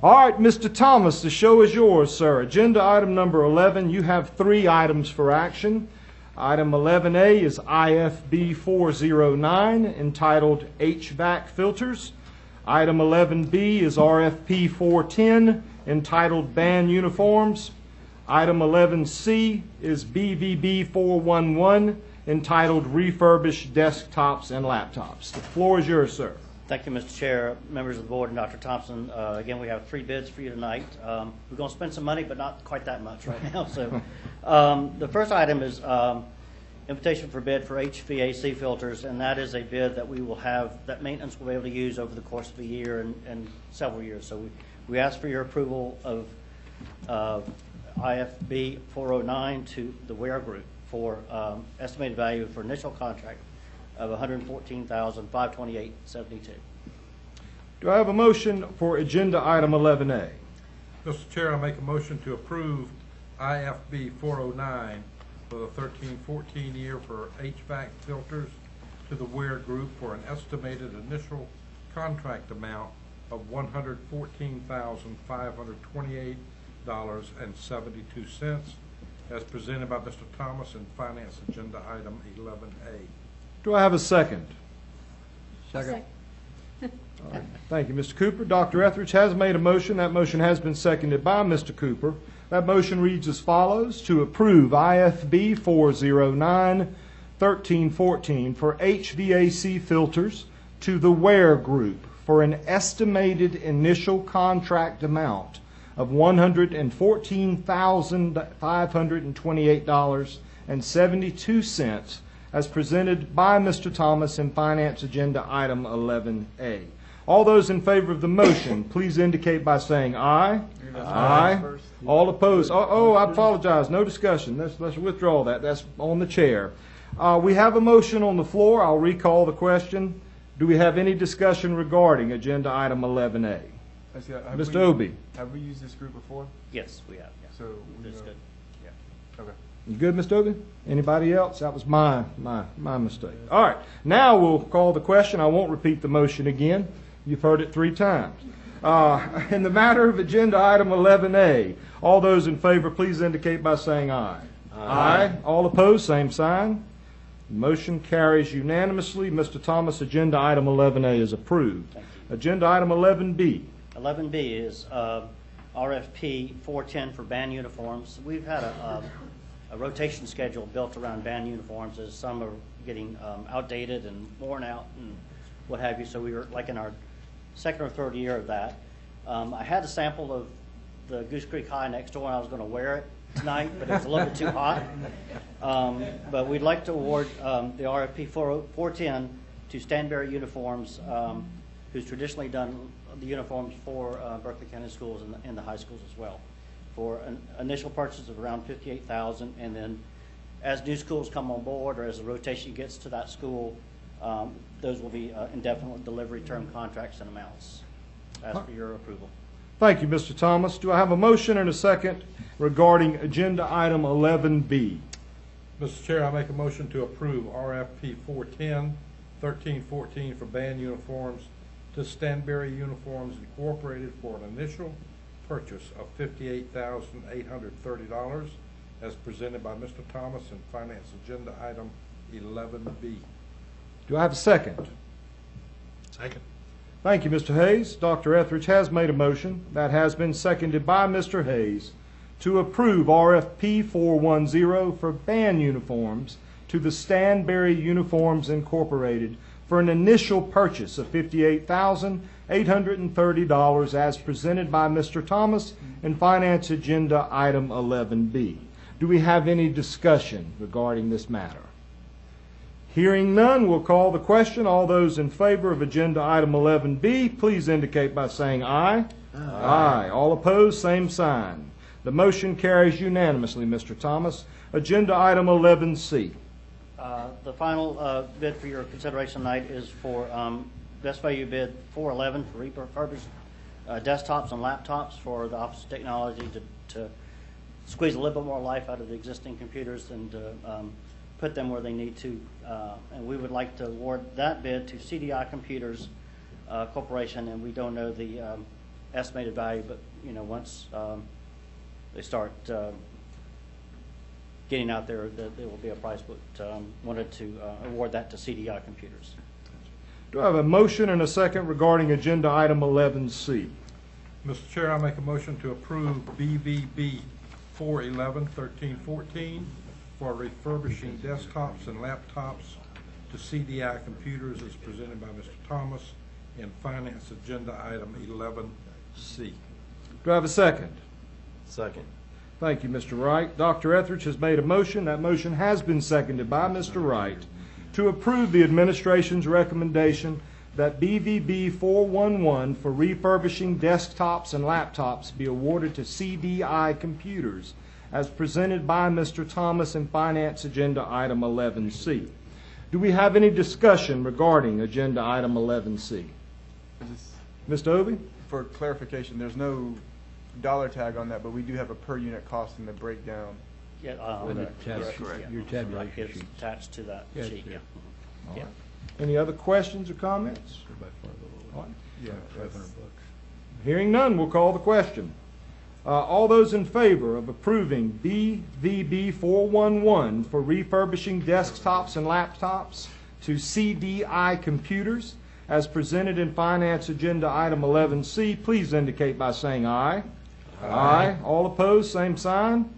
All right, Mr. Thomas, the show is yours, sir. Agenda item number 11, you have 3 items for action. Item 11A is IFB 409, entitled HVAC filters. Item 11B is RFP 410, entitled band uniforms. Item 11C is BVB 411, entitled refurbished desktops and laptops. The floor is yours, sir. Thank you, Mr. Chair, members of the board, and Dr. Thompson. Again, we have 3 bids for you tonight. We're going to spend some money, but not quite that much right now. So, the first item is invitation for bid for HVAC filters, and that is a bid that we will have, that maintenance will be able to use over the course of a year and several years. So we ask for your approval of IFB 409 to the Ware Group for estimated value for initial contract of $114,528.72. Do I have a motion for agenda item 11A? Mr. Chair, I make a motion to approve IFB 409 for the 13-14 year for HVAC filters to the Ware Group for an estimated initial contract amount of $114,528.72 as presented by Mr. Thomas in Finance Agenda Item 11A. Do I have a second? Second. All right. Thank you, Mr. Cooper. Dr. Etheridge has made a motion. That motion has been seconded by Mr. Cooper. That motion reads as follows: to approve IFB 409-1314 for HVAC filters to the Ware Group for an estimated initial contract amount of $114,528.72 as presented by Mr. Thomas in Finance Agenda Item 11A. All those in favor of the motion, please indicate by saying aye. Aye. All opposed? Oh, I apologize. No discussion. Let's withdraw that. That's on the chair. We have a motion on the floor. I'll recall the question. Do we have any discussion regarding Agenda Item 11A? Mr. Obie. Have we used this group before? Yes, we have. Yeah. So That's good. Yeah. Okay. You good, Mr. Obie? Anybody else? That was my mistake. All right. Now we'll call the question. I won't repeat the motion again. You've heard it 3 times. In the matter of Agenda Item 11A, all those in favor, please indicate by saying aye. Aye. All opposed, same sign. Motion carries unanimously. Mr. Thomas, Agenda Item 11A is approved. Agenda Item 11B. 11B is RFP 410 for band uniforms. We've had a rotation schedule built around band uniforms as some are getting outdated and worn out and what have you. So we were like in our 2nd or 3rd year of that. I had a sample of the Goose Creek High next door and I was going to wear it tonight, but it was a little bit too hot. But we'd like to award the RFP 410 to Stanberry Uniforms, who's traditionally done the uniforms for Berkeley County Schools and the high schools as well, for an initial purchase of around $58,000, and then as new schools come on board or as the rotation gets to that school, those will be indefinite delivery term contracts and amounts. Ask for your approval. Thank you, Mr. Thomas. Do I have a motion and a second regarding Agenda Item 11B? Mr. Chair, I make a motion to approve RFP 410, 13-14 for band uniforms to Stanberry Uniforms Incorporated for an initial purchase of $58,830 as presented by Mr. Thomas in Finance Agenda Item 11B. Do I have a second? Second. Thank you, Mr. Hayes. Dr. Etheridge has made a motion. That has been seconded by Mr. Hayes to approve RFP 410 for band uniforms to the Stanberry Uniforms Incorporated for an initial purchase of $58,830 as presented by Mr. Thomas in Finance Agenda Item 11B. Do we have any discussion regarding this matter? Hearing none, we'll call the question. All those in favor of Agenda Item 11B, please indicate by saying aye. Aye. All opposed, same sign. The motion carries unanimously, Mr. Thomas. Agenda Item 11C. The final bid for your consideration tonight is for best value bid 411 for refurbished desktops and laptops for the Office of Technology to squeeze a little bit more life out of the existing computers and put them where they need to. And we would like to award that bid to CDI Computers Corporation, and we don't know the estimated value, but, you know, once they start getting out there, there will be a price, but wanted to award that to CDI Computers. Do I have a motion and a second regarding agenda item 11C? Mr. Chair, I make a motion to approve BVB 411-1314 for refurbishing desktops and laptops to CDI Computers as presented by Mr. Thomas in Finance Agenda Item 11C. Do I have a second? Second. Thank you, Mr. Wright. Dr. Etheridge has made a motion. That motion has been seconded by Mr. Wright to approve the administration's recommendation that BVB 411 for refurbishing desktops and laptops be awarded to CDI Computers as presented by Mr. Thomas in Finance Agenda Item 11C. Do we have any discussion regarding Agenda Item 11C? Mr. Obey? For clarification, there's no dollar tag on that, but we do have a per unit cost in the breakdown. Yeah, That's correct. Your tabulation it's sheet. attached to that Yeah, sheet. yeah. Yeah. Yeah. Any other questions or comments? By far the All right. Yeah, 500 bucks. Hearing none, we'll call the question. All those in favor of approving BVB 411 for refurbishing desktops and laptops to CDI Computers as presented in Finance Agenda Item 11C, please indicate by saying aye. Aye. All opposed, same sign.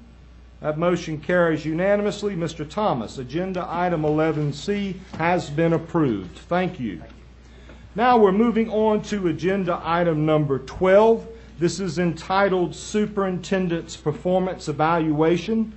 That motion carries unanimously. Mr. Thomas, Agenda Item 11C has been approved. Thank you. Now we're moving on to Agenda Item number 12. This is entitled Superintendent's Performance Evaluation.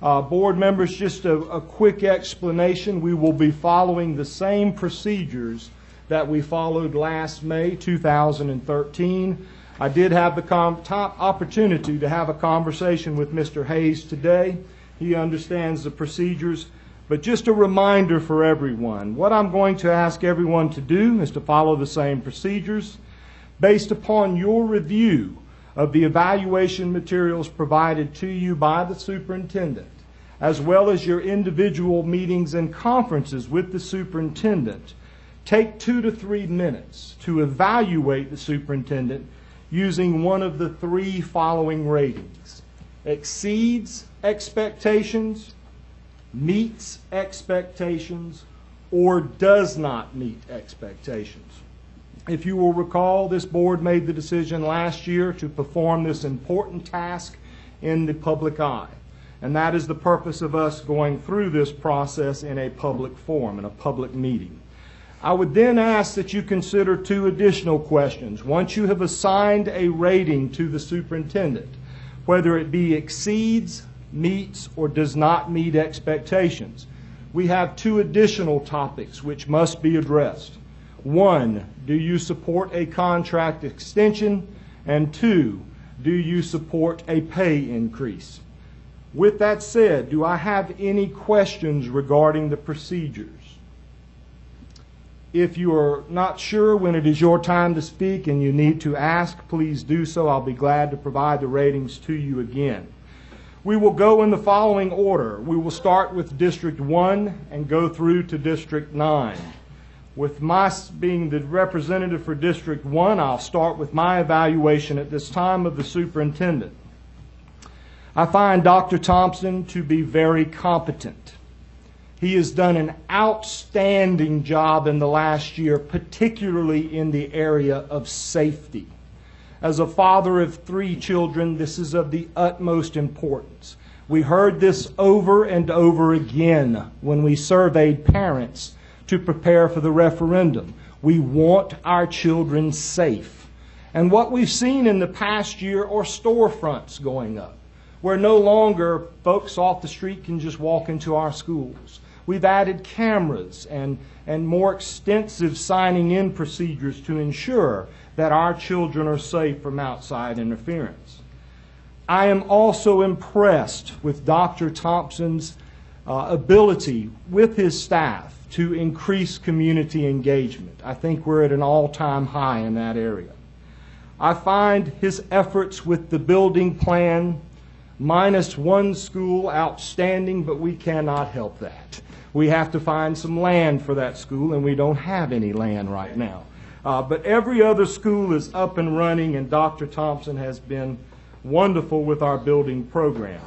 Board members, just a quick explanation. We will be following the same procedures that we followed last May 2013. I did have the top opportunity to have a conversation with Mr. Hayes today. He understands the procedures. But just a reminder for everyone, what I'm going to ask everyone to do is to follow the same procedures based upon your review of the evaluation materials provided to you by the superintendent, as well as your individual meetings and conferences with the superintendent. Take 2 to 3 minutes to evaluate the superintendent using one of the 3 following ratings: exceeds expectations, meets expectations, or does not meet expectations. If you will recall, this board made the decision last year to perform this important task in the public eye. And that is the purpose of us going through this process in a public forum, in a public meeting. I would then ask that you consider 2 additional questions. Once you have assigned a rating to the superintendent, whether it be exceeds, meets, or does not meet expectations, we have 2 additional topics which must be addressed. 1, do you support a contract extension? And 2, do you support a pay increase? With that said, do I have any questions regarding the procedures? If you are not sure when it is your time to speak and you need to ask, please do so. I'll be glad to provide the ratings to you again. We will go in the following order. We will start with District 1 and go through to District 9. With my being the representative for District 1, I'll start with my evaluation at this time of the superintendent. I find Dr. Thompson to be very competent. He has done an outstanding job in the last year, particularly in the area of safety. As a father of 3 children, this is of the utmost importance. We heard this over and over again when we surveyed parents to prepare for the referendum. We want our children safe. And what we've seen in the past year are storefronts going up, where no longer folks off the street can just walk into our schools. We've added cameras and more extensive signing in procedures to ensure that our children are safe from outside interference. I am also impressed with Dr. Thompson's ability with his staff to increase community engagement. I think we're at an all-time high in that area. I find his efforts with the building plan, minus 1 school, outstanding, but we cannot help that. We have to find some land for that school, and we don't have any land right now. But every other school is up and running, and Dr. Thompson has been wonderful with our building program.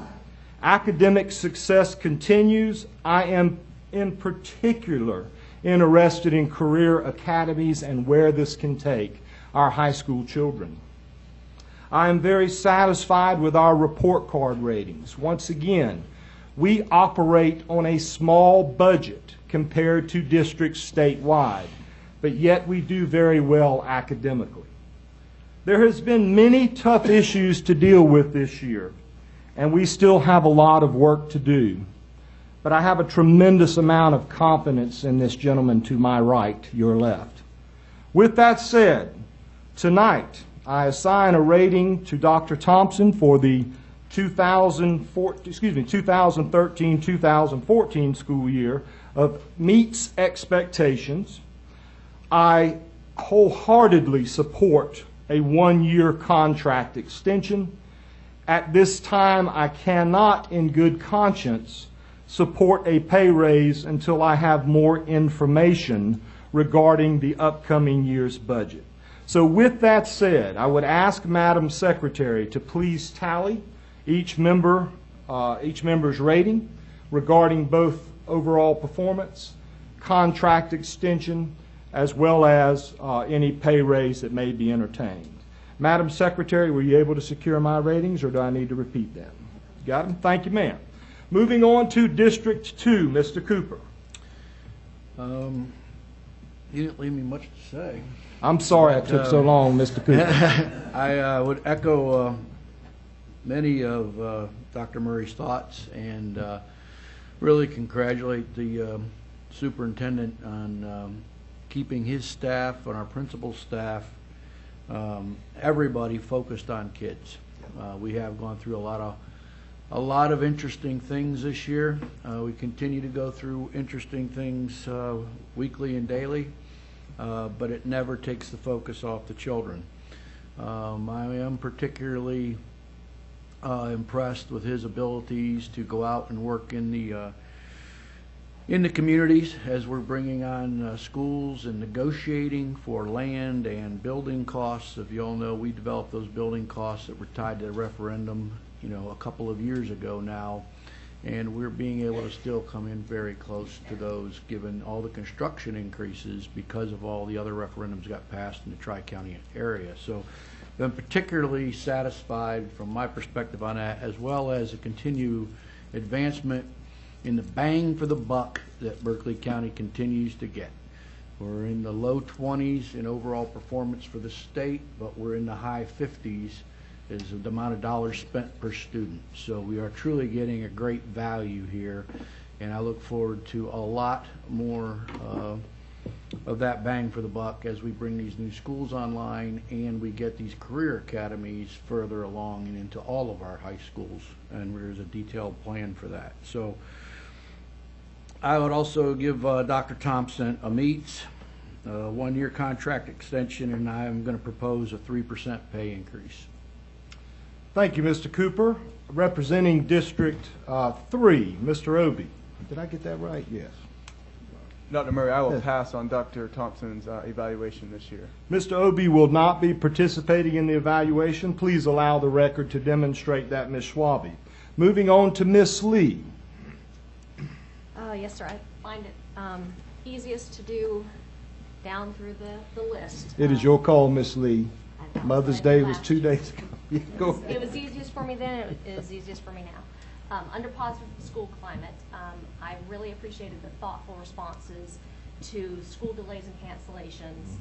Academic success continues. I am in particular interested in career academies and where this can take our high school children. I am very satisfied with our report card ratings. Once again, we operate on a small budget compared to districts statewide, but yet we do very well academically. There has been many tough issues to deal with this year, and we still have a lot of work to do. But I have a tremendous amount of confidence in this gentleman to my right, your left. With that said, tonight I assign a rating to Dr. Thompson for the 2013-2014 school year of meets expectations. I wholeheartedly support a one-year contract extension. At this time, I cannot, in good conscience, support a pay raise until I have more information regarding the upcoming year's budget. So with that said, I would ask Madam Secretary to please tally each member's rating regarding both overall performance, contract extension, as well as any pay raise that may be entertained. Madam Secretary, were you able to secure my ratings, or do I need to repeat them? Got them? Thank you, ma'am. Moving on to District 2, Mr. Cooper. You didn't leave me much to say. I'm sorry I took so long, Mr. Cooper. I would echo many of Dr. Murray's thoughts and really congratulate the superintendent on keeping his staff and our principal staff, everybody focused on kids. We have gone through a lot of interesting things this year. We continue to go through interesting things weekly and daily, but it never takes the focus off the children. I am particularly impressed with his abilities to go out and work in the communities as we're bringing on schools and negotiating for land and building costs. If you all know, we developed those building costs that were tied to the referendum, a couple of years ago now, and we're being able to still come in very close to those given all the construction increases because of all the other referendums got passed in the Tri-County area. So I'm particularly satisfied from my perspective on that, as well as a continued advancement in the bang for the buck that Berkeley County continues to get. We're in the low 20s in overall performance for the state, but we're in the high 50s as the amount of dollars spent per student. So we are truly getting a great value here, and I look forward to a lot more of that bang for the buck as we bring these new schools online and we get these career academies further along and into all of our high schools, and there's a detailed plan for that. So I would also give Dr. Thompson a meets, one-year contract extension, and I'm going to propose a 3% pay increase. Thank you, Mr. Cooper. Representing District 3, Mr. Obie. Did I get that right? Yes. Dr. Murray, I will pass on Dr. Thompson's evaluation this year. Mr. Obie will not be participating in the evaluation. Please allow the record to demonstrate that, Ms. Schwabe. Moving on to Ms. Lee. Yes, sir. I find it easiest to do down through the list. It is your call, Ms. Lee. I know, Mother's but Day was 2 days ago. Yeah, go ahead. It was easiest for me then. It is easiest for me now. Under positive school climate, I really appreciated the thoughtful responses to school delays and cancellations,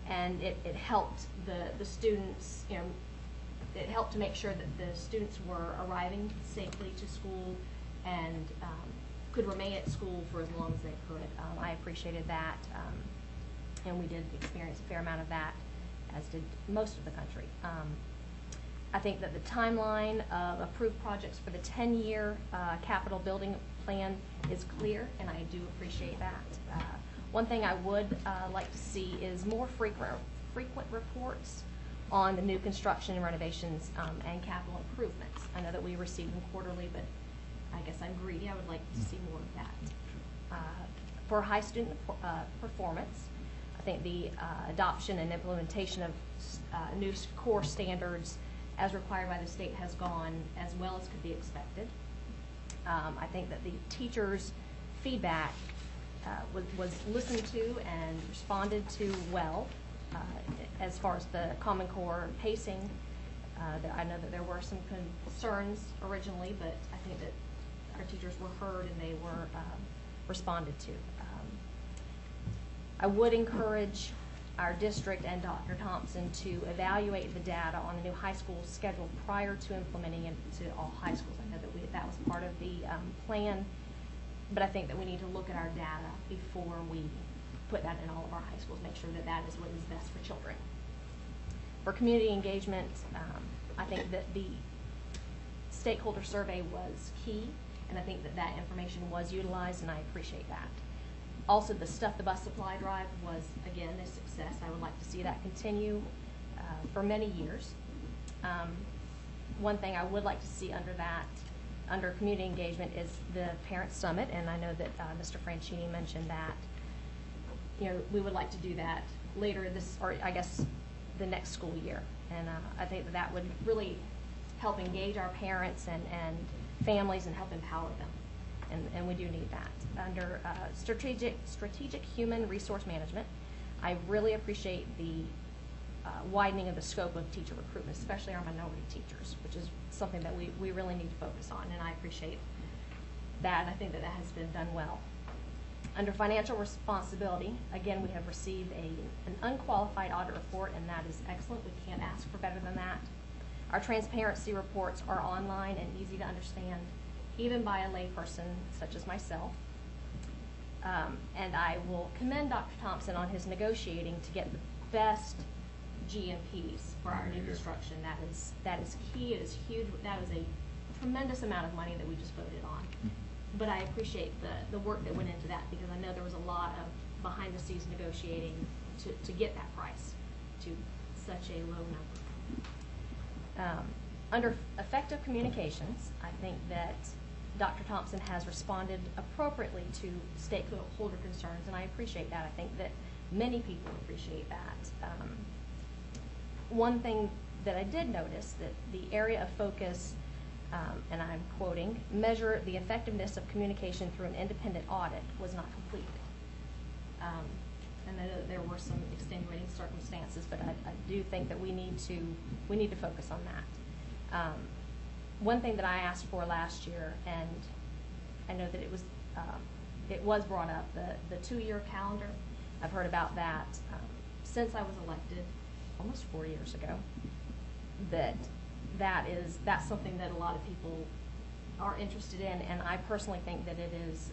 and it helped the students. It helped to make sure that the students were arriving safely to school and could remain at school for as long as they could. I appreciated that, and we did experience a fair amount of that, as did most of the country. I think that the timeline of approved projects for the 10-year capital building plan is clear, and I do appreciate that. One thing I would like to see is more frequent reports on the new construction and renovations and capital improvements. I know that we receive them quarterly, but I guess I'm greedy. I would like to see more of that. For high student performance, I think the adoption and implementation of new core standards as required by the state has gone as well as could be expected. I think that the teachers' feedback was listened to and responded to well as far as the Common Core pacing. I know that there were some concerns originally, but I think that our teachers were heard and they were responded to. I would encourage our district and Dr. Thompson to evaluate the data on the new high school schedule prior to implementing it to all high schools. I know that that was part of the plan, but I think that we need to look at our data before we put that in all of our high schools, make sure that that is what is best for children. For community engagement, I think that the stakeholder survey was key, and I think that that information was utilized, and I appreciate that. Also, the Stuff the Bus Supply Drive was, again, a success. I would like to see that continue for many years. One thing I would like to see under community engagement, is the Parent Summit, and I know that Mr. Franchini mentioned that. We would like to do that later this, or I guess the next school year, and I think that would really help engage our parents and families and help empower them, and we do need that. Under strategic human resource management, I really appreciate the widening of the scope of teacher recruitment, especially our minority teachers, which is something that we really need to focus on, and I appreciate that. I think that that has been done well. Under financial responsibility, again, we have received an unqualified audit report, and that is excellent. We can't ask for better than that. Our transparency reports are online and easy to understand, even by a layperson such as myself. And I will commend Dr. Thompson on his negotiating to get the best GMPs for our new construction. That is key. It is huge. That was a tremendous amount of money that we just voted on. But I appreciate the work that went into that, because I know there was a lot of behind-the-scenes negotiating to get that price to such a low number. Under effective communications, I think that Dr. Thompson has responded appropriately to stakeholder concerns, and I appreciate that. I think that many people appreciate that. One thing that I did notice, that the area of focus, and I'm quoting, measure the effectiveness of communication through an independent audit, was not completed. And I know that there were some extenuating circumstances, but I do think that we need to focus on that. One thing that I asked for last year, and I know that it was brought up, the 2-year calendar. I've heard about that since I was elected almost 4 years ago. That's something that a lot of people are interested in, and I personally think that it is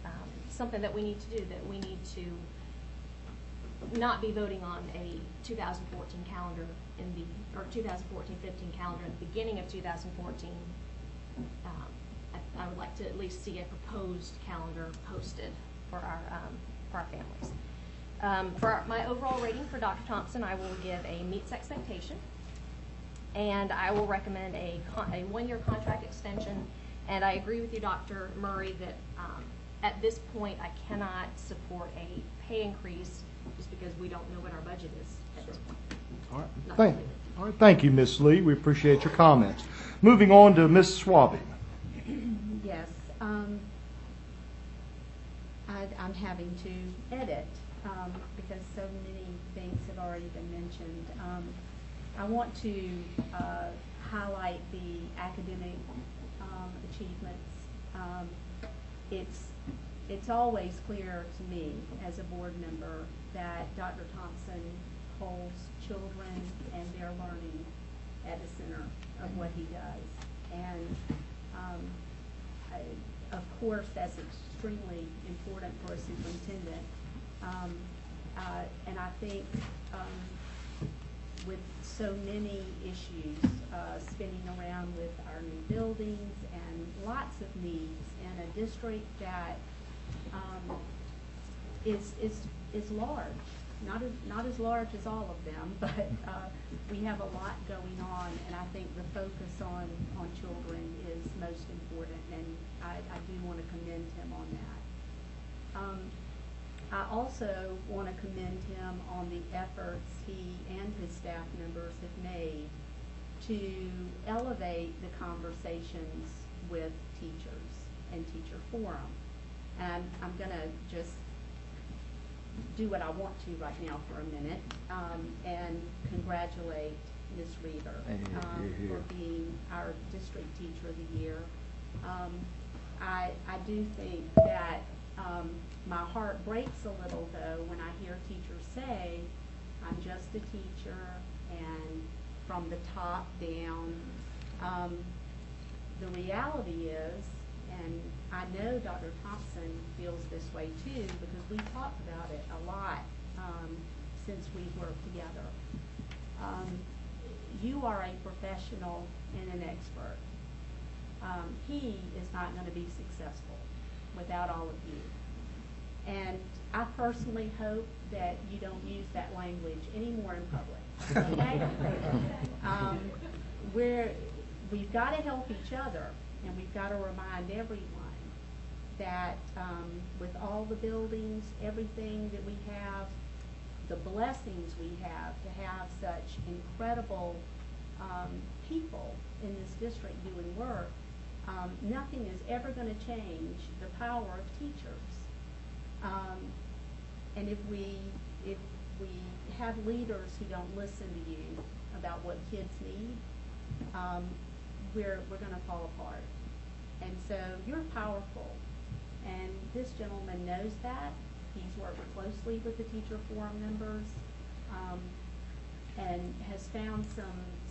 something that we need to do, that we need to not be voting on a 2014 calendar or 2014-15 calendar in the beginning of 2014. I would like to at least see a proposed calendar posted for our families. For my overall rating for Dr. Thompson, I will give a meets expectation, and I will recommend a 1-year contract extension. And I agree with you, Dr. Murray, that at this point I cannot support a pay increase just because we don't know what our budget is at this point. All right. Thank you, Ms. Lee. We appreciate your comments. Moving on to Ms. Swaby. Yes. I'm having to edit because so many things have already been mentioned. I want to highlight the academic achievements. It's always clear to me as a board member that Dr. Thompson holds children and their learning at the center of what he does. And of course, that's extremely important for a superintendent. And I think with so many issues spinning around with our new buildings and lots of needs in a district that is large, not as large as all of them, but we have a lot going on, and I think the focus on children is most important, and I do want to commend him on that. I also want to commend him on the efforts he and his staff members have made to elevate the conversations with teachers and teacher forum. And I'm going to just do what I want to right now for a minute and congratulate Ms. Reaver for being our district teacher of the year. I do think that my heart breaks a little, though, when I hear teachers say, I'm just a teacher, and from the top down. The reality is, and I know Dr. Thompson feels this way too, because we've talked about it a lot since we've worked together. You are a professional and an expert. He is not going to be successful without all of you. And I personally hope that you don't use that language anymore in public, okay? We've got to help each other, and we've got to remind everyone that with all the buildings, everything that we have, the blessings we have to have such incredible people in this district doing work, nothing is ever going to change the power of teachers. And if we have leaders who don't listen to you about what kids need, we're going to fall apart. And so you're powerful, and this gentleman knows that. He's worked closely with the teacher forum members and has found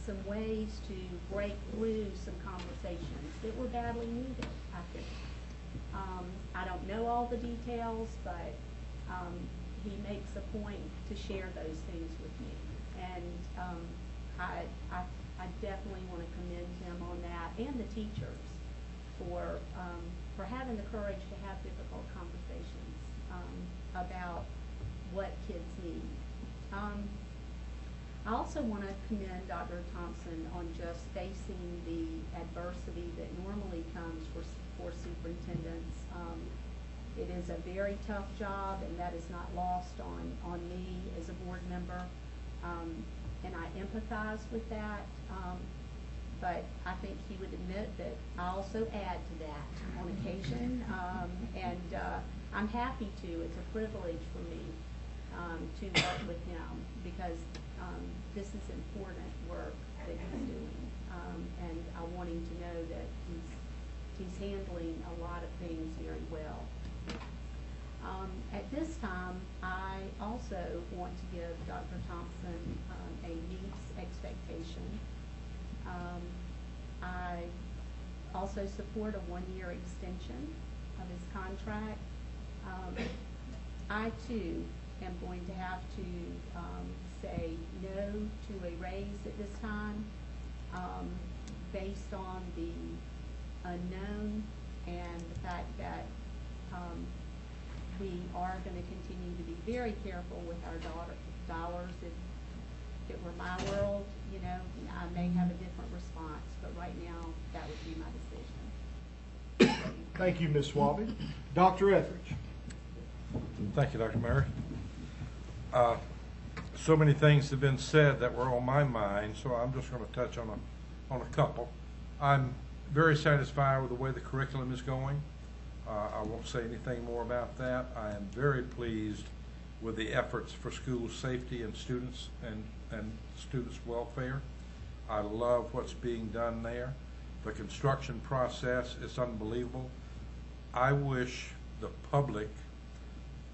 some ways to break through some conversations that were badly needed, I think. I don't know all the details, but he makes a point to share those things with me. And I definitely want to commend him on that, and the teachers for having the courage to have difficult conversations about what kids need. I also want to commend Dr. Thompson on just facing the adversity that normally comes for superintendents. It is a very tough job, and that is not lost on me as a board member. And I empathize with that, but I think he would admit that I also add to that on occasion, and I'm happy to. It's a privilege for me to work with him, because this is important work that he's doing, and I want him to know that he's handling a lot of things very well. At this time, I also want to give Dr. Thompson a niece expectation. I also support a one-year extension of his contract. I, too, am going to have to say no to a raise at this time based on the unknown and the fact that we are going to continue to be very careful with our dollars. If it were my world, you know, I may have a different response, but right now, that would be my decision. Thank you, Ms. Swaby. Dr. Etheridge. Thank you, Dr. Murray. So many things have been said that were on my mind, so I'm just going to touch on a couple. I'm very satisfied with the way the curriculum is going. I won't say anything more about that. I am very pleased with the efforts for school safety and students and students' welfare. I love what's being done there. The construction process is unbelievable. I wish the public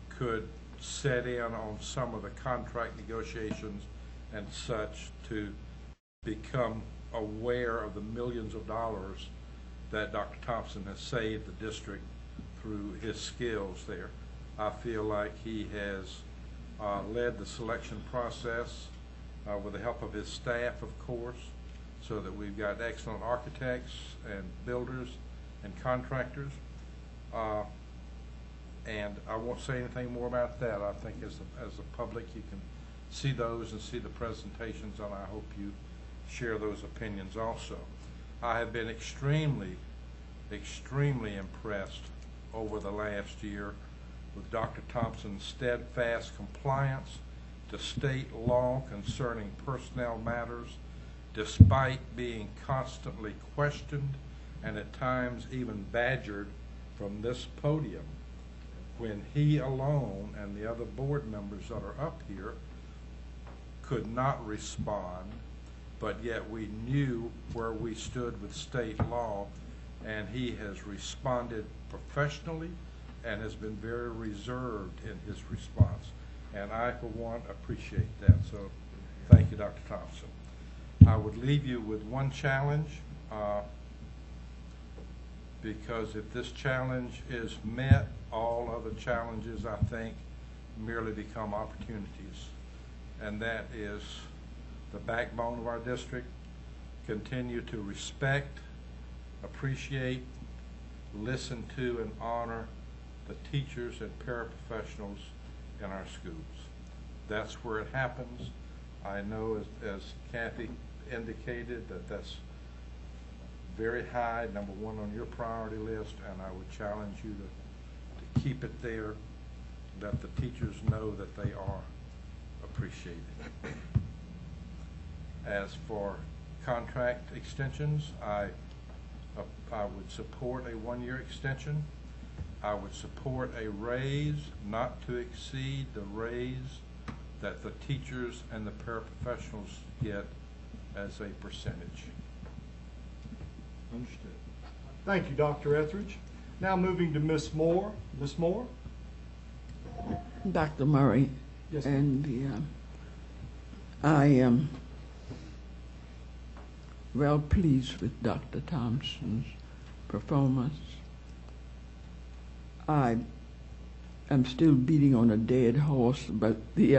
could set in on some of the contract negotiations and such to become aware of the millions of dollars that Dr. Thompson has saved the district through his skills there. I feel like he has led the selection process with the help of his staff, of course, so that we've got excellent architects and builders and contractors. And I won't say anything more about that. I think as the public, you can see those and see the presentations, and I hope you share those opinions also. I have been extremely impressed over the last year with Dr. Thompson's steadfast compliance to state law concerning personnel matters, despite being constantly questioned and at times even badgered from this podium, when he alone and the other board members that are up here could not respond, but yet we knew where we stood with state law, and he has responded professionally and has been very reserved in his response. And I, for one, appreciate that. So thank you, Dr. Thompson. I would leave you with one challenge, because if this challenge is met, all other challenges, I think, merely become opportunities. And that is the backbone of our district. Continue to respect, appreciate, listen to, and honor the teachers and paraprofessionals in our schools. That's where it happens. I know, as Kathy indicated, that that's very high, number one on your priority list, and I would challenge you to keep it there, that the teachers know that they are appreciated. As for contract extensions, I would support a one-year extension. I would support a raise not to exceed the raise that the teachers and the paraprofessionals get as a percentage. Understood. Thank you, Dr. Etheridge. Now moving to Ms. Moore. Ms. Moore? Dr. Murray, Yes, and I am well pleased with Dr. Thompson's performance. I am still beating on a dead horse about the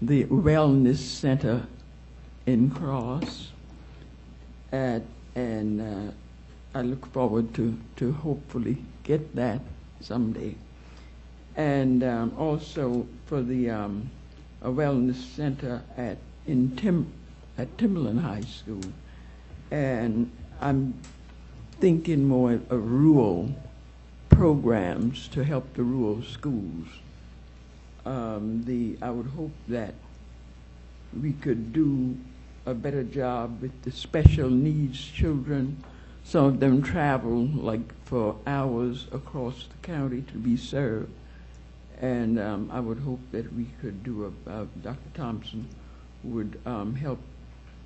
wellness center in Cross, and I look forward to hopefully get that someday. And also for the a wellness center at Timberland High School. And I'm thinking more of rural programs to help the rural schools. I would hope that we could do a better job with the special needs children. Some of them travel like for hours across the county to be served. And I would hope that we could do Dr. Thompson would help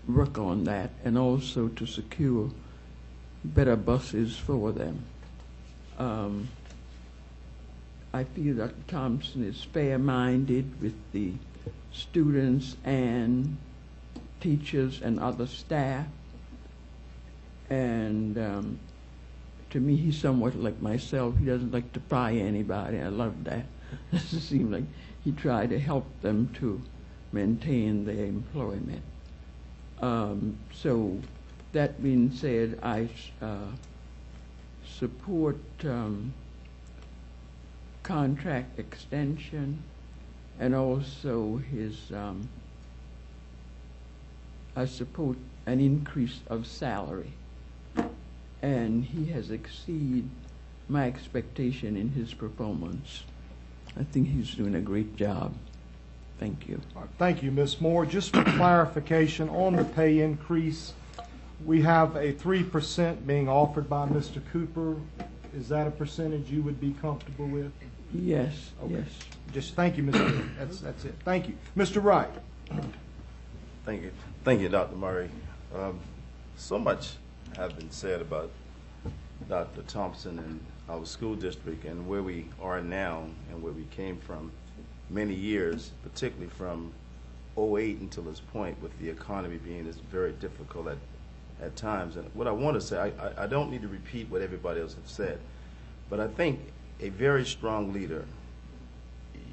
work on that, and also to secure better buses for them. I feel Dr. Thompson is fair-minded with the students and teachers and other staff. And to me, he's somewhat like myself. He doesn't like to fire anybody. I love that. It seems like he tried to help them to maintain their employment. So that being said, I support contract extension, and also his I support an increase of salary, and he has exceeded my expectation in his performance. I think he's doing a great job. Thank you. Thank you, Ms. Moore. Just for clarification on the pay increase, we have a 3% being offered by Mr. Cooper. Is that a percentage you would be comfortable with? Yes, Okay. yes. Just thank you, Mr. Cooper. That's it. Thank you. Mr. Wright. Thank you. Thank you, Dr. Murray. So much has been said about Dr. Thompson and our school district and where we are now and where we came from many years, particularly from 2008 until this point, with the economy being as very difficult at times. And what I want to say, I don't need to repeat what everybody else has said, but I think a very strong leader,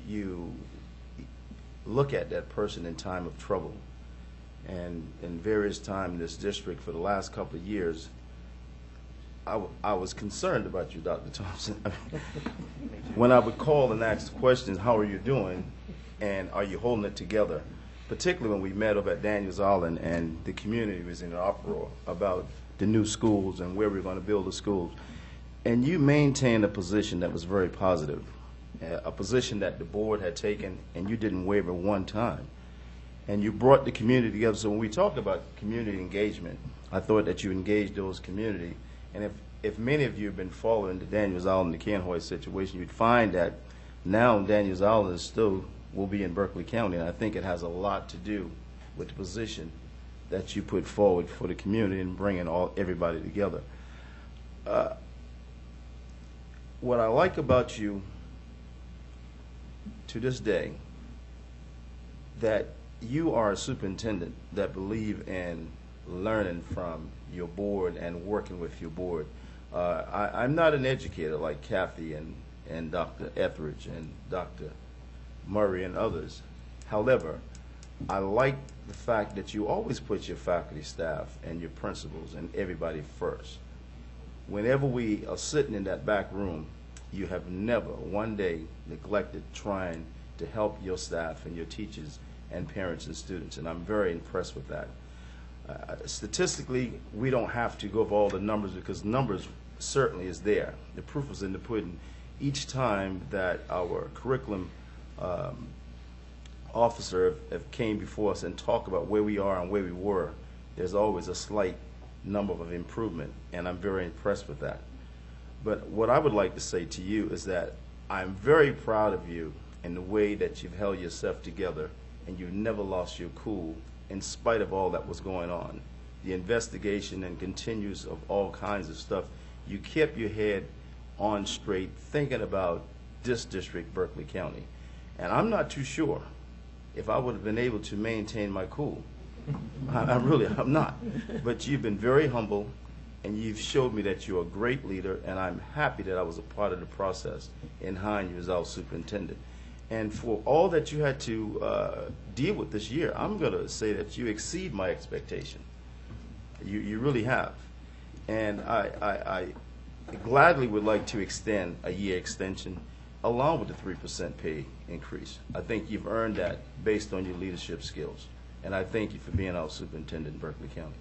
you look at that person in time of trouble. And in various times in this district for the last couple of years, I was concerned about you, Dr. Thompson. When I would call and ask questions, how are you doing, and are you holding it together? Particularly when we met up at Daniels Island and the community was in an uproar about the new schools and where we're going to build the schools. And you maintained a position that was very positive. a position that the board had taken, and you didn't waver one time. And you brought the community together. So when we talk about community engagement, I thought that you engaged those community. And if many of you have been following the Daniels Island and the Kenhoy situation, you'd find that now Daniels Island is still will be in Berkeley County. And I think it has a lot to do with the position that you put forward for the community and bringing everybody together. What I like about you to this day, that you are a superintendent that believe in learning from your board and working with your board. I'm not an educator like Kathy and Dr. Etheridge and Dr. Murray and others. However, I like the fact that you always put your faculty, staff, and your principals and everybody first. Whenever we are sitting in that back room, you have never one day neglected trying to help your staff and your teachers and parents and students, and I'm very impressed with that. Statistically, we don't have to go over all the numbers because numbers certainly is there. The proof is in the pudding. Each time that our curriculum officer have came before us and talked about where we are and where we were, there's always a slight number of improvement, and I'm very impressed with that. But what I would like to say to you is that I'm very proud of you in the way that you've held yourself together and you've never lost your cool in spite of all that was going on. The investigation and continues of all kinds of stuff. You kept your head on straight thinking about this district, Berkeley County. And I'm not too sure if I would have been able to maintain my cool. I'm not. But you've been very humble, and you've showed me that you're a great leader, and I'm happy that I was a part of the process in hiring you as our superintendent. And for all that you had to deal with this year, I'm going to say that you exceed my expectation. You really have. And I gladly would like to extend a year extension along with the 3% pay increase. I think you've earned that based on your leadership skills. And I thank you for being our superintendent in Berkeley County.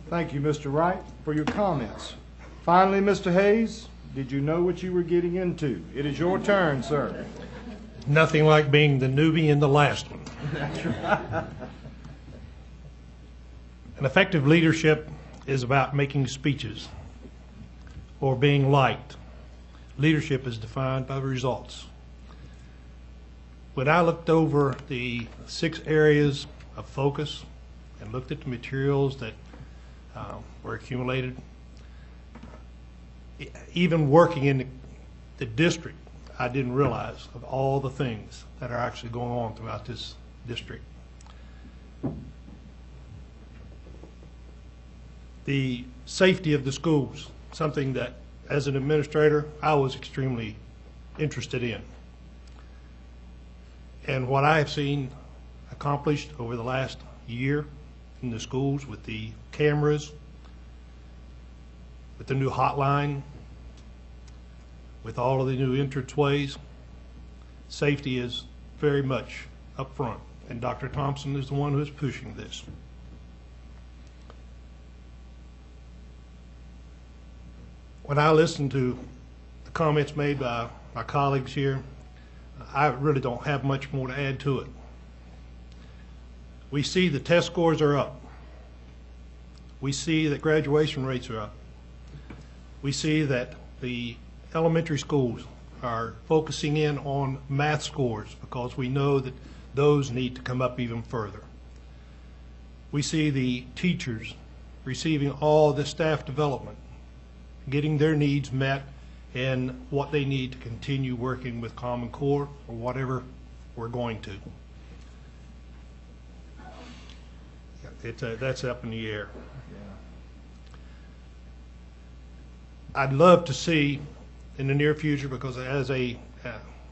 Thank you, Mr. Wright, for your comments. Finally, Mr. Hayes, did you know what you were getting into? It is your turn, sir. Nothing like being the newbie in the last one. An effective leadership is about making speeches or being liked. Leadership is defined by results. When I looked over the 6 areas of focus and looked at the materials that were accumulated, even working in the district, I didn't realize of all the things that are actually going on throughout this district. The safety of the schools, something that as an administrator I was extremely interested in. And what I have seen accomplished over the last year in the schools with the cameras, with the new hotline, with all of the new entranceways, safety is very much up front. And Dr. Thompson is the one who is pushing this. When I listen to the comments made by my colleagues here, I really don't have much more to add to it. We see the test scores are up. We see that graduation rates are up. We see that the elementary schools are focusing in on math scores because we know that those need to come up even further. We see the teachers receiving all the staff development, getting their needs met and what they need to continue working with Common Core or whatever we're going to. That's up in the air. I'd love to see in the near future, because as a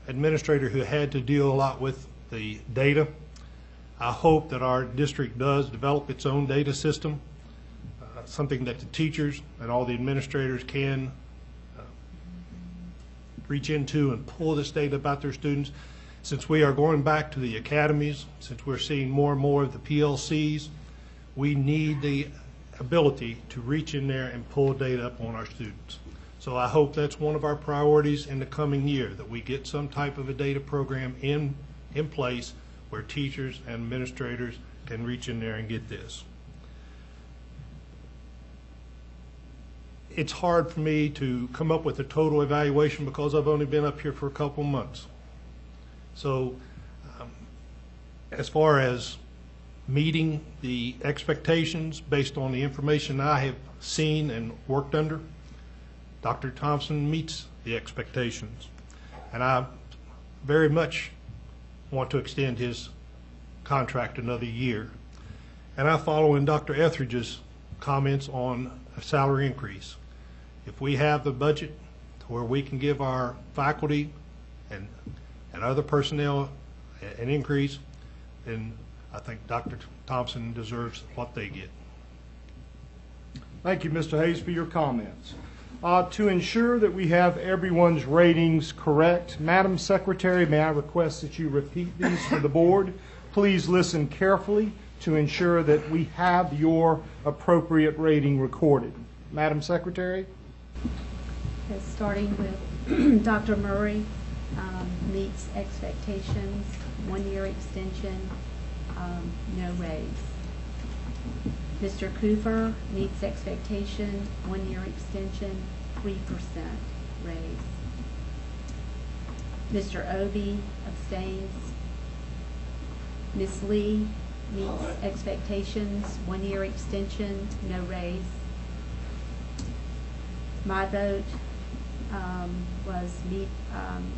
administrator who had to deal a lot with the data, I hope that our district does develop its own data system, something that the teachers and all the administrators can reach into and pull this data about their students. Since we are going back to the academies, since we're seeing more and more of the PLCs, we need the ability to reach in there and pull data up on our students. So I hope that's one of our priorities in the coming year, that we get some type of a data program in place where teachers and administrators can reach in there and get this. It's hard for me to come up with a total evaluation because I've only been up here for a couple months. So as far as meeting the expectations based on the information I have seen and worked under, Dr. Thompson meets the expectations. And I very much want to extend his contract another year. And I follow in Dr. Etheridge's comments on a salary increase. If we have the budget to where we can give our faculty and other personnel an increase, then I think Dr. Thompson deserves what they get. Thank you, Mr. Hayes, for your comments. To ensure that we have everyone's ratings correct, Madam Secretary, may I request that you repeat these for the board? Please listen carefully to ensure that we have your appropriate rating recorded. Madam Secretary? Okay, starting with Dr. Murray, meets expectations, 1-year extension, no raise. Mr. Cooper meets expectation, 1-year extension, 3% raise. Mr. Obie abstains. Ms. Lee meets expectations, 1-year extension, no raise. My vote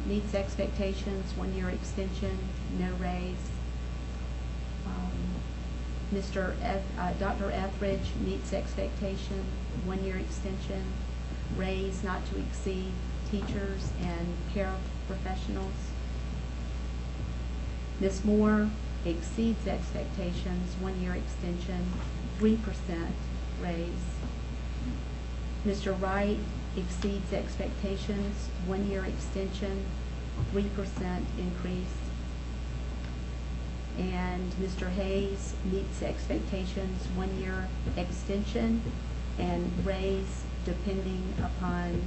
meets expectations, 1-year extension, no raise. Dr. Etheridge meets expectation, 1-year extension, raise not to exceed teachers and paraprofessionals. Ms. Moore exceeds expectations, 1-year extension, 3% raise. Mr. Wright exceeds expectations, 1-year extension, 3% increase. And Mr. Hayes meets expectations, 1-year extension and raise depending upon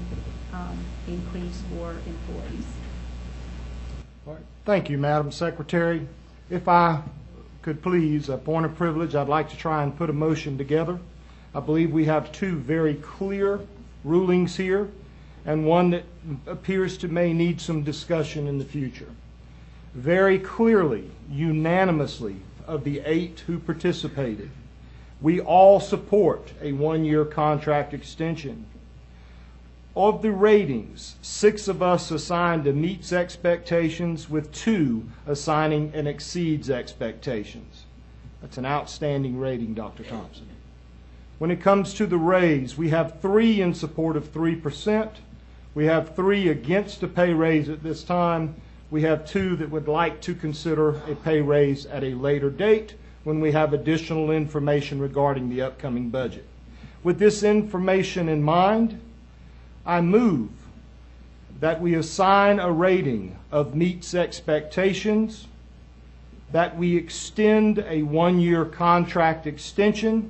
increase for employees. All right. Thank you, Madam Secretary. If I could please, a point of privilege, I'd like to try and put a motion together. I believe we have two very clear rulings here and one that appears to may need some discussion in the future. Very clearly, unanimously, of the 8 who participated, we all support a 1-year contract extension. Of the ratings, 6 of us assigned a meets expectations, with 2 assigning an exceeds expectations. That's an outstanding rating, Dr. Thompson. When it comes to the raise, we have 3 in support of 3%. We have 3 against a pay raise at this time. We have 2 that would like to consider a pay raise at a later date when we have additional information regarding the upcoming budget. With this information in mind, I move that we assign a rating of meets expectations, that we extend a 1-year contract extension,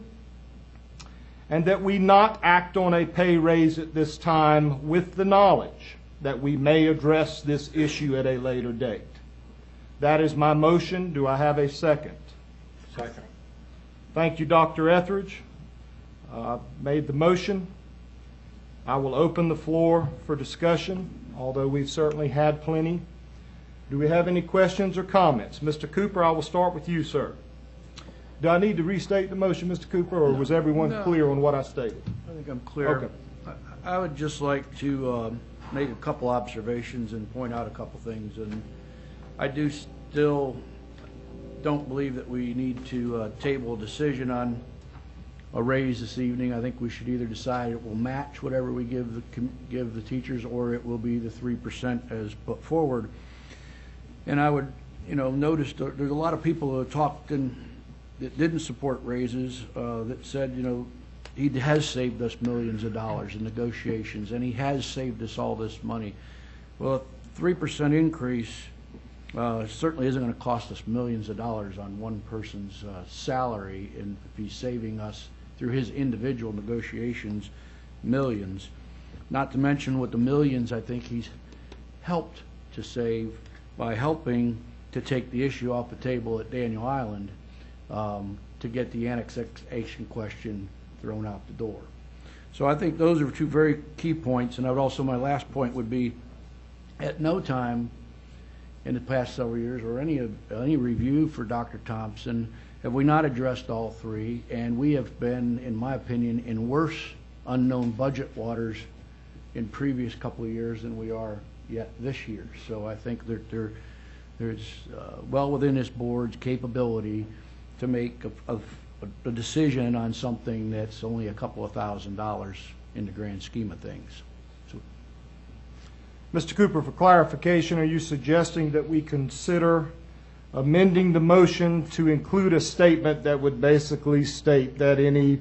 and that we not act on a pay raise at this time, with the knowledge that we may address this issue at a later date. That is my motion. Do I have a second? Second. Thank you, Dr. Etheridge. Made the motion. I will open the floor for discussion, although we've certainly had plenty. Do we have any questions or comments? Mr. Cooper, I will start with you, sir. Do I need to restate the motion, Mr. Cooper, or was everyone clear on what I stated? I think I'm clear. Okay. I would just like to make a couple observations and point out a couple things. And I do still don't believe that we need to table a decision on a raise this evening. I think we should either decide it will match whatever we give the teachers, or it will be the 3% as put forward. And I would, notice there's a lot of people who talked that didn't support raises, that said, he has saved us millions of dollars in negotiations, and he has saved us all this money. Well, a 3% increase certainly isn't going to cost us millions of dollars on one person's salary, and if he's saving us through his individual negotiations millions. not to mention with the millions I think he's helped to save by helping to take the issue off the table at Daniel Island to get the annexation question thrown out the door. So I think those are two very key points, and I would also, my last point would be, at no time in the past several years or any review for Dr. Thompson have we not addressed all three, and we have been, in my opinion, in worse unknown budget waters in previous couple of years than we are yet this year. So I think that there's well within this board's capability to make a decision on something that's only a couple of $1,000s in the grand scheme of things. So, Mr. Cooper, for clarification, are you suggesting that we consider amending the motion to include a statement that would basically state that any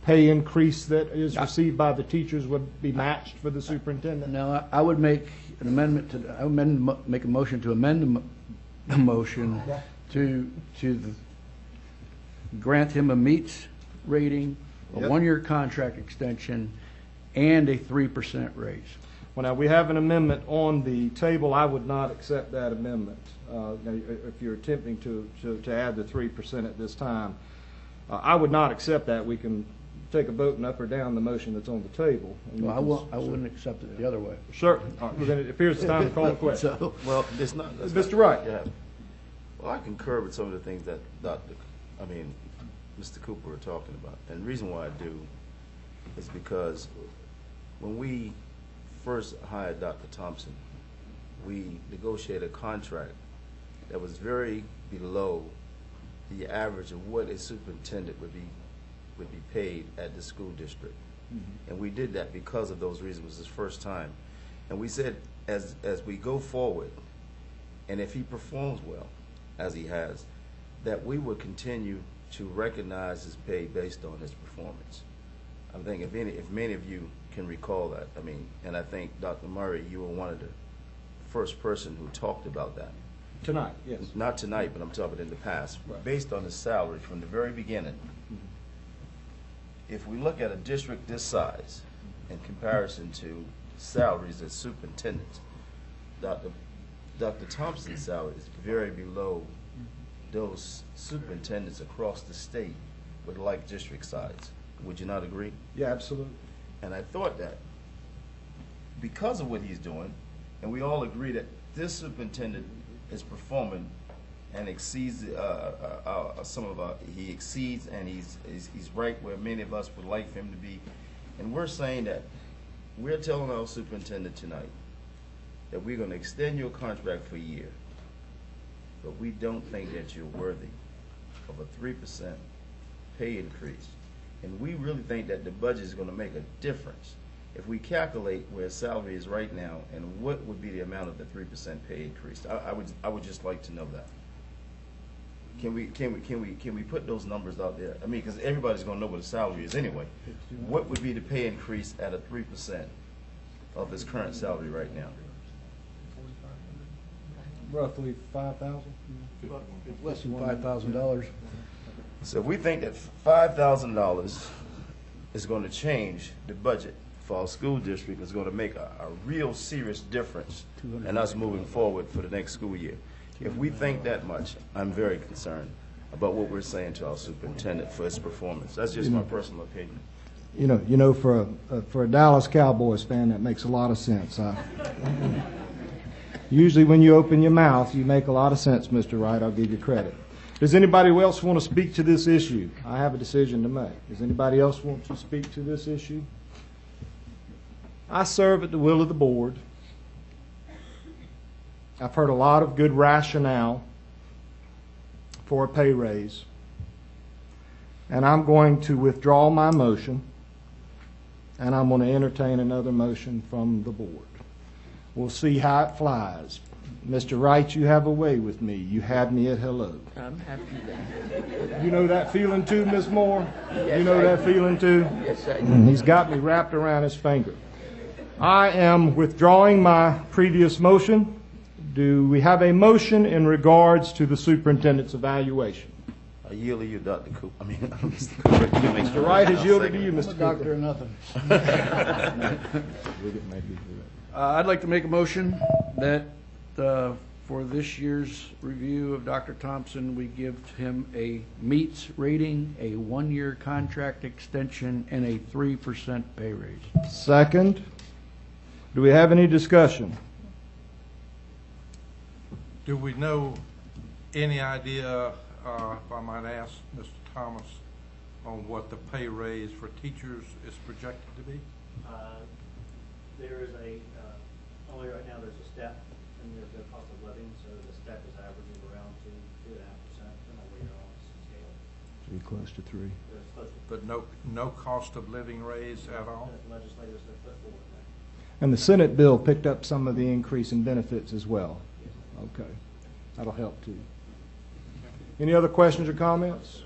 pay increase that is received by the teachers would be matched for the superintendent? no, I would make an amendment to, I would make a motion to amend the motion to grant him a meets rating, a Yep. one-year contract extension, and a 3% raise. Well, now, we have an amendment on the table. I would not accept that amendment. Now, if you're attempting to add the 3% at this time, I would not accept that. We can take a vote and up or down the motion that's on the table. And Well, I wouldn't accept it the other way. Sure. All right, well, then it appears it's time to call the question. So, Well, it's not. Mr. Wright. Yeah. Well, I concur with some of the things that Mr. Cooper were talking about. And the reason why I do is because when we first hired Dr. Thompson, we negotiated a contract that was very below the average of what a superintendent would be paid at the school district. Mm-hmm. And we did that because of those reasons. It was his first time. And we said, as we go forward, and if he performs well, as he has, that we would continue to recognize his pay based on his performance. I think if many of you can recall that, and I think, Dr. Murray, you were one of the first person who talked about that. Tonight, yes. Not tonight, but I'm talking in the past. Right. Based on his salary from the very beginning, if we look at a district this size in comparison to salaries as superintendents, Dr. Thompson's salary is very below those superintendents across the state with like district size. Would you not agree? Yeah, absolutely. And I thought that because of what he's doing, and we all agree that this superintendent is performing and exceeds he exceeds, and he's right where many of us would like him to be. And we're saying that we're telling our superintendent tonight that we're going to extend your contract for a year, but we don't think that you're worthy of a 3% pay increase. And we really think that the budget is going to make a difference if we calculate where salary is right now and what would be the amount of the 3% pay increase. I would just like to know that. Can we put those numbers out there? Because everybody's going to know what the salary is anyway. What would be the pay increase at a 3% of his current salary right now? Roughly 5,000? less than $5,000. So if we think that $5,000 is going to change the budget for our school district, is going to make a real serious difference in us moving forward for the next school year. If we think that much, I'm very concerned about what we're saying to our superintendent for his performance. That's just my personal opinion. You know, for a Dallas Cowboys fan, that makes a lot of sense. Usually when you open your mouth, you make a lot of sense, Mr. Wright. I'll give you credit. Does anybody else want to speak to this issue? I have a decision to make. Does anybody else want to speak to this issue? I serve at the will of the board. I've heard a lot of good rationale for a pay raise. And I'm going to withdraw my motion, and I'm going to entertain another motion from the board. We'll see how it flies. Mr. Wright, you have a way with me. You had me at hello. I'm happy that. You know that feeling too, Ms. Moore? Yes, You know I that do. feeling too? Yes, I do. He's got me wrapped around his finger. I am withdrawing my previous motion. Do we have a motion in regards to the superintendent's evaluation? I yield to you, Dr. Cooper. I mean, Mr. Cooper. Mr. Wright has yielded to you, I'm a Mr. doctor Cooper. of nothing. I'd like to make a motion that for this year's review of Dr. Thompson, we give him a meets rating, a 1-year contract extension, and a 3% pay raise. Second. Do we have any discussion? Do we know any idea, if I might ask Mr. Thomas, on what the pay raise for teachers is projected to be? There is only right now there's a step, and there's no cost of living, so the step is averaging around 2.5%, depending on where you're on the scale. Be close to 3. There's supposed to, But no cost of living raise at all? the legislators have put forward that. And the Senate bill picked up some of the increase in benefits as well. Okay. That'll help too. Any other questions or comments?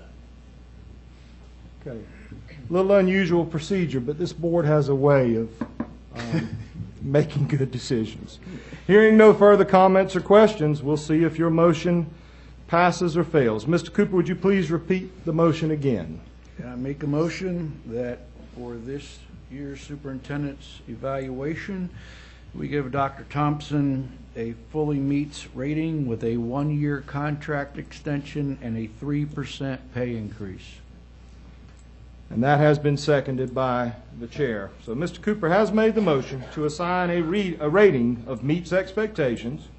Okay. A little unusual procedure, but this board has a way of making good decisions. Hearing no further comments or questions, we'll see if your motion passes or fails. Mr. Cooper, would you please repeat the motion again? I make a motion that for this year's superintendent's evaluation, we give Dr. Thompson a fully meets rating with a 1-year contract extension and a 3% pay increase. And that has been seconded by the chair. So Mr. Cooper has made the motion to assign a rating of meets expectations,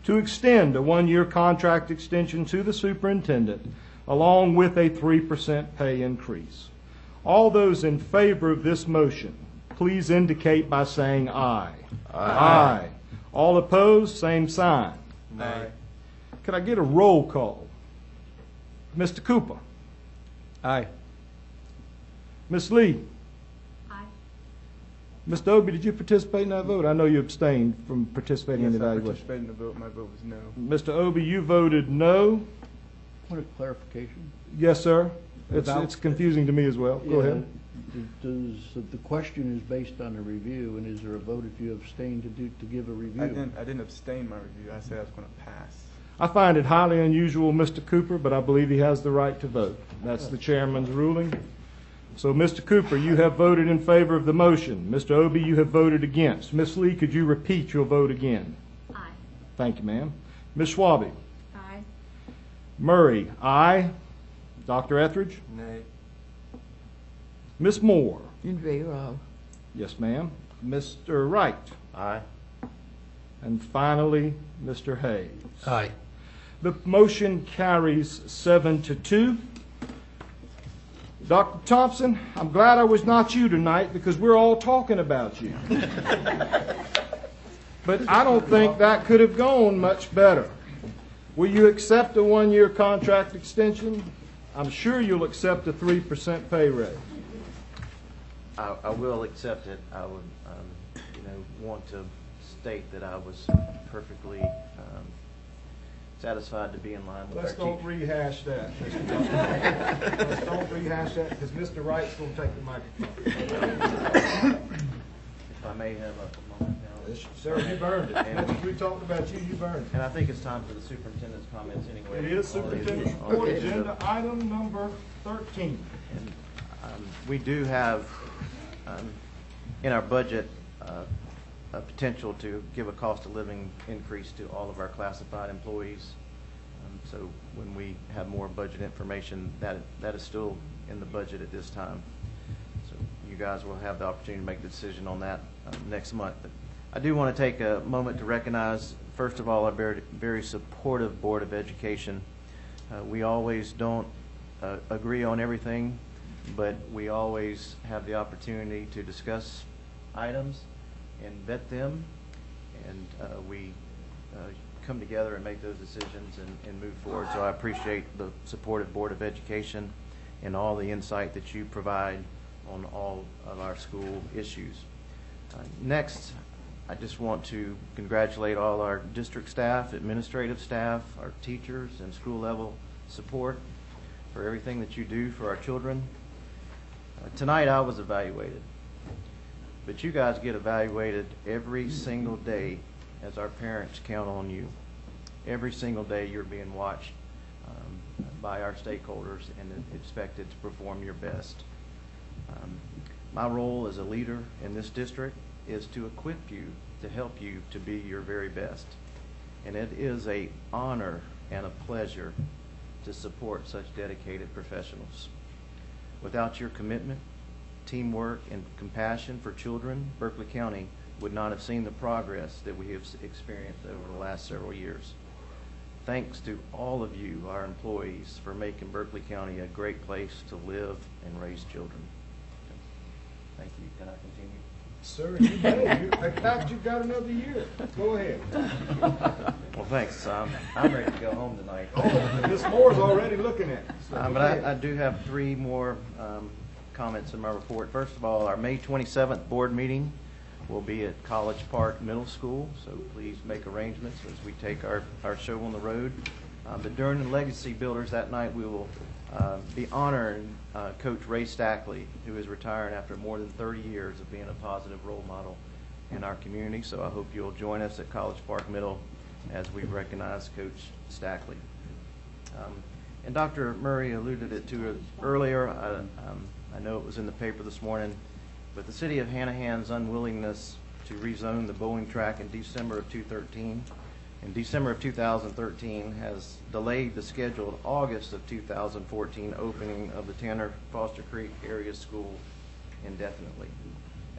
to extend a 1-year contract extension to the superintendent, along with a 3% pay increase. All those in favor of this motion, please indicate by saying aye. Aye. All opposed, same sign. Nay. Could I get a roll call? Mr. Cooper? Aye. Ms. Lee? Aye. Mr. Obie, did you participate in that vote? I know you abstained from participating in Yes, the I evaluation. participated in the vote. My vote was no. Mr. Obie, you voted no. What a clarification. Yes, sir. About- It's confusing to me as well. Go ahead. The question is based on a review, and is there a vote if you abstain to give a review? I didn't abstain my review. I said I was going to pass. I find it highly unusual, Mr. Cooper, but I believe he has the right to vote. That's the chairman's ruling. So, Mr. Cooper, you have voted in favor of the motion. Mr. Obie, you have voted against. Ms. Lee, could you repeat your vote again? Aye. Thank you, ma'am. Ms. Schwabe? Aye. Murray, aye. Dr. Etheridge? Nay. Ms. Moore? In favor of. Yes, ma'am. Mr. Wright? Aye. And finally, Mr. Hayes. Aye. The motion carries 7-2. Dr. Thompson, I'm glad I was not you tonight because we're all talking about you. But I don't think that could have gone much better. Will you accept a 1-year contract extension? I'm sure you'll accept a 3% pay raise. I will accept it. I would, want to state that I was perfectly satisfied to be in line with our Let's don't teachers. rehash that, Mr. Thompson. Let's don't rehash that because Mr. Wright's going to take the microphone. If I may have a moment now. Sir, you've earned it. As much as we talked about you, you've earned it. And I think it's time for the superintendent's comments anyway. It is Superintendent's Report, agenda item number 13. And, we do have in our budget a potential to give a cost of living increase to all of our classified employees. So when we have more budget information, that is still in the budget at this time. So you guys will have the opportunity to make the decision on that next month. But I do want to take a moment to recognize, first of all, our very, very supportive Board of Education. We always don't agree on everything, but we always have the opportunity to discuss items and vet them, and we come together and make those decisions and move forward. So I appreciate the supportive Board of Education and all the insight that you provide on all of our school issues. Next, I just want to congratulate all our district staff, administrative staff, our teachers, and school level support for everything that you do for our children. Tonight I was evaluated, but you guys get evaluated every single day as our parents count on you. Every single day you're being watched by our stakeholders and expected to perform your best. My role as a leader in this district is to equip you, to help you to be your very best. And it is an honor and a pleasure to support such dedicated professionals. Without your commitment, teamwork, and compassion for children, Berkeley County would not have seen the progress that we have experienced over the last several years. Thanks to all of you, our employees, for making Berkeley County a great place to live and raise children. Thank you. Can I continue? Sir, you may. In fact, you've got another year. Go ahead. Well, thanks. I'm ready to go home tonight. Oh, Ms. Moore's already looking at you. So But I do have three more comments in my report. First of all, our May 27th board meeting will be at College Park Middle School, so please make arrangements as we take our show on the road. But during the Legacy Builders that night, we will be honoring Coach Ray Stackley, who is retiring after more than 30 years of being a positive role model in our community. So I hope you'll join us at College Park Middle as we recognize Coach Stackley. And Dr. Murray alluded to it earlier. I know it was in the paper this morning, but the city of Hanahan's unwillingness to rezone the bowling track in December of 2013 has delayed the scheduled August of 2014 opening of the Tanner Foster Creek Area School indefinitely.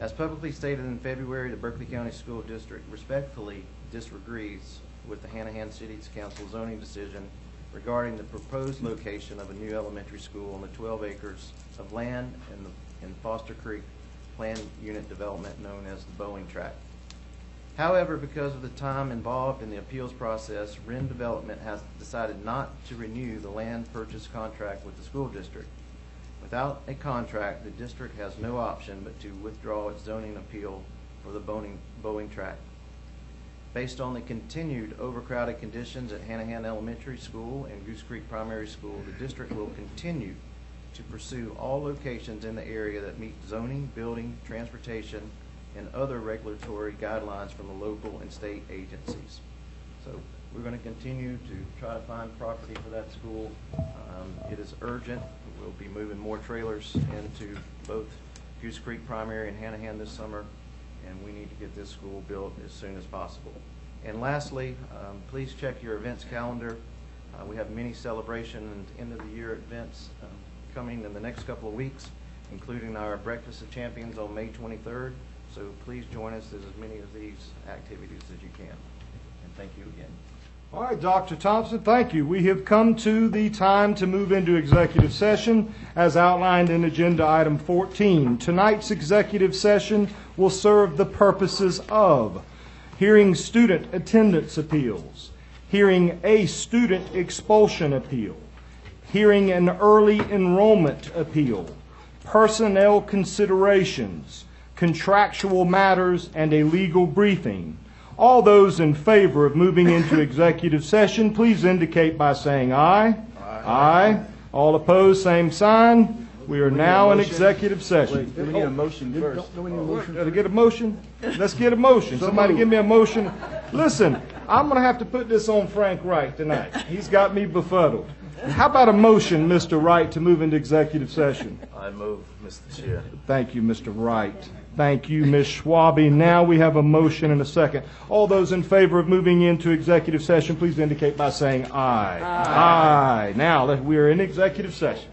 As publicly stated in February, the Berkeley County School District respectfully disagrees with the Hanahan City Council zoning decision regarding the proposed location of a new elementary school on the 12 acres of land in Foster Creek planned unit development known as the bowling track. However, because of the time involved in the appeals process, Wren Development has decided not to renew the land purchase contract with the school district. Without a contract, the district has no option but to withdraw its zoning appeal for the bowling track. Based on the continued overcrowded conditions at Hanahan Elementary School and Goose Creek Primary School, the district will continue to pursue all locations in the area that meet zoning, building, transportation, and other regulatory guidelines from the local and state agencies. So we're going to continue to try to find property for that school. It is urgent. We'll be moving more trailers into both Goose Creek Primary and Hanahan this summer, and we need to get this school built as soon as possible. And lastly, please check your events calendar. We have many celebration and end of the year events coming in the next couple of weeks, including our Breakfast of Champions on May 23rd. So please join us at as many of these activities as you can. And thank you again. All right, Dr. Thompson, thank you. We have come to the time to move into executive session as outlined in agenda item 14. Tonight's executive session will serve the purposes of hearing student attendance appeals, hearing a student expulsion appeal, hearing an early enrollment appeal, personnel considerations, contractual matters, and a legal briefing. All those in favor of moving into executive session, please indicate by saying aye. Aye. All opposed, same sign. We are now in executive session. We need a motion first. Get a motion? Let's get a motion. Somebody give me a motion. Listen, I'm going to have to put this on Frank Wright tonight. He's got me befuddled. How about a motion, Mr. Wright, to move into executive session? I move, Mr. Chair. Thank you, Mr. Wright. Thank you, Ms. Schwabe. Now we have a motion and a second. All those in favor of moving into executive session, please indicate by saying aye. Aye. Now we are in executive session.